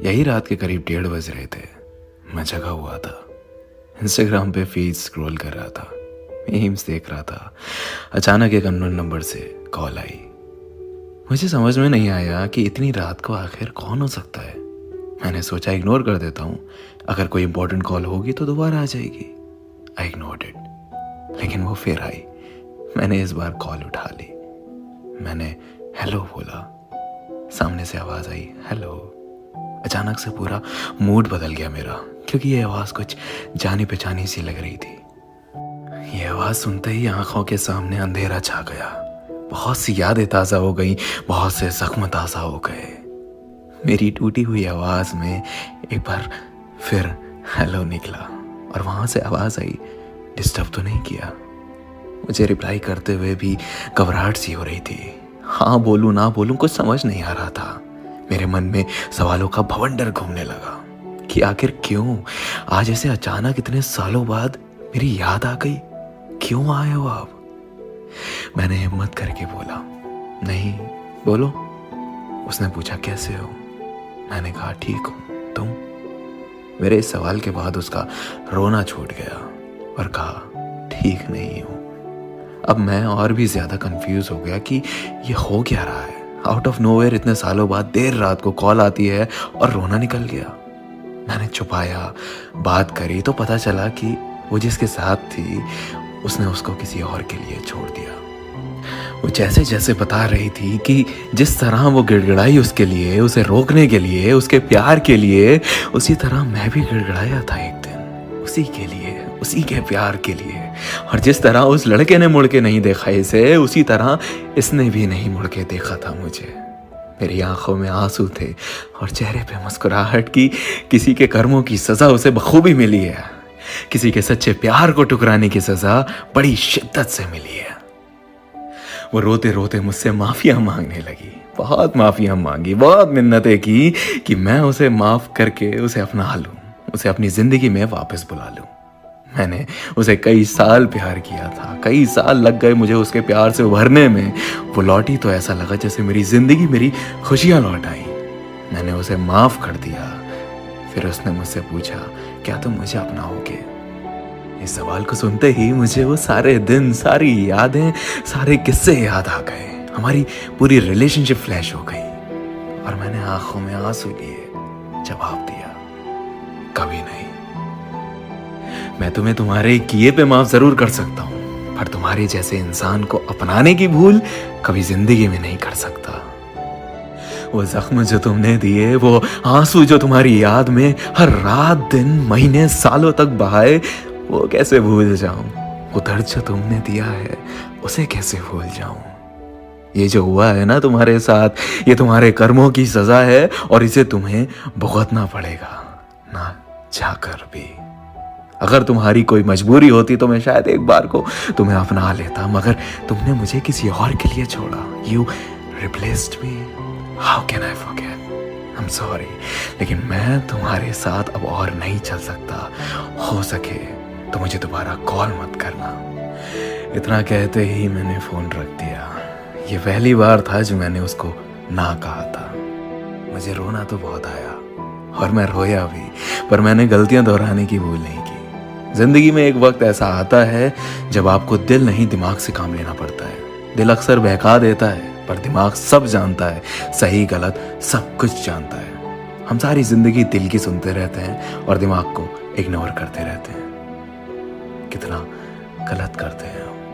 यही रात के करीब 1:30 बज रहे थे। मैं जगा हुआ था, इंस्टाग्राम पे फीड स्क्रॉल कर रहा था, मीम्स देख रहा था। अचानक एक अननोन नंबर से कॉल आई। मुझे समझ में नहीं आया कि इतनी रात को आखिर कौन हो सकता है। मैंने सोचा इग्नोर कर देता हूँ, अगर कोई इंपॉर्टेंट कॉल होगी तो दोबारा आ जाएगी। आई इग्नोर्ड इट, लेकिन वो फिर आई। मैंने इस बार कॉल उठा ली। मैंने हेलो बोला। सामने से आवाज़ आई, हेलो। अचानक से पूरा मूड बदल गया मेरा, क्योंकि ये आवाज़ कुछ जानी पहचानी सी लग रही थी। ये आवाज़ सुनते ही आंखों के सामने अंधेरा छा गया। बहुत सी यादें ताज़ा हो गई, बहुत से जख्म ताज़ा हो गए। मेरी टूटी हुई आवाज़ में एक बार फिर हेलो निकला, और वहाँ से आवाज़ आई, डिस्टर्ब तो नहीं किया। मुझे रिप्लाई करते हुए भी घबराहट सी हो रही थी। हाँ बोलूँ ना बोलूँ कुछ समझ नहीं आ रहा था। मेरे मन में सवालों का भवंडर घूमने लगा कि आखिर क्यों आज ऐसे अचानक इतने सालों बाद मेरी याद आ गई। क्यों आए हो आप? मैंने हिम्मत करके बोला, नहीं, बोलो। उसने पूछा, कैसे हो? मैंने कहा, ठीक हूँ, तुम? मेरे इस सवाल के बाद उसका रोना छूट गया और कहा, ठीक नहीं हूँ। अब मैं और भी ज़्यादा कंफ्यूज हो गया कि ये हो क्या रहा है। आउट ऑफ नोवेयर इतने सालों बाद देर रात को कॉल आती है और रोना निकल गया। मैंने छुपाया, बात करी तो पता चला कि वो जिसके साथ थी उसने उसको किसी और के लिए छोड़ दिया। वो जैसे जैसे बता रही थी कि जिस तरह वो गिड़गिड़ाई उसके लिए, उसे रोकने के लिए, उसके प्यार के लिए, उसी तरह मैं भी गिड़गिड़ाया था एक दिन, उसी के लिए, उसी के प्यार के लिए। और जिस तरह उस लड़के ने मुड़ के नहीं देखा इसे, उसी तरह इसने भी नहीं मुड़ के देखा था मुझे। मेरी आंखों में आंसू थे और चेहरे पे मुस्कुराहट की। किसी के कर्मों की सजा उसे बखूबी मिली है, किसी के सच्चे प्यार को ठुकराने की सजा बड़ी शिद्दत से मिली है। वो रोते रोते मुझसे माफिया मांगने लगी, बहुत माफिया मांगी, बहुत मिन्नतें की कि मैं उसे माफ करके उसे अपना लूं, उसे अपनी जिंदगी में वापस बुला लूं। मैंने उसे कई साल प्यार किया था, कई साल लग गए मुझे उसके प्यार से उभरने में। वो लौटी तो ऐसा लगा जैसे मेरी जिंदगी, मेरी खुशियां लौट आई। मैंने उसे माफ कर दिया। फिर उसने मुझसे पूछा, क्या तुम मुझे अपनाओगे? इस सवाल को सुनते ही मुझे वो सारे दिन, सारी यादें, सारे किस्से याद आ गए। हमारी पूरी रिलेशनशिप फ्लैश हो गई और मैंने आंखों में आंसू लिए जवाब दिया, कभी नहीं। मैं तुम्हें तुम्हारे किए पे माफ जरूर कर सकता हूँ, पर तुम्हारे जैसे इंसान को अपनाने की भूल कभी जिंदगी में नहीं कर सकता। वो जख्म जो तुमने दिए, वो आंसू जो तुम्हारी याद में हर रात, दिन, महीने, सालों तक बहाए, वो कैसे भूल जाऊं? वो दर्द जो तुमने दिया है, उसे कैसे भूल जाऊं? ये जो हुआ है ना तुम्हारे साथ, ये तुम्हारे कर्मों की सजा है और इसे तुम्हें भुगतना पड़ेगा, ना चाहकर भी। अगर तुम्हारी कोई मजबूरी होती तो मैं शायद एक बार को तुम्हें अपना लेता, मगर तुमने मुझे किसी और के लिए छोड़ा। You replaced me. How can I forget? I'm sorry, लेकिन मैं तुम्हारे साथ अब और नहीं चल सकता। हो सके तो मुझे दोबारा कॉल मत करना। इतना कहते ही मैंने फ़ोन रख दिया। ये पहली बार था जो मैंने उसको ना कहा था। मुझे रोना तो बहुत आया और मैं रोया भी, पर मैंने गलतियां दोहराने की भूल नहीं की। जिंदगी में एक वक्त ऐसा आता है जब आपको दिल नहीं, दिमाग से काम लेना पड़ता है। दिल अक्सर बहका देता है, पर दिमाग सब जानता है, सही गलत सब कुछ जानता है। हम सारी जिंदगी दिल की सुनते रहते हैं और दिमाग को इग्नोर करते रहते हैं। कितना गलत करते हैं हम।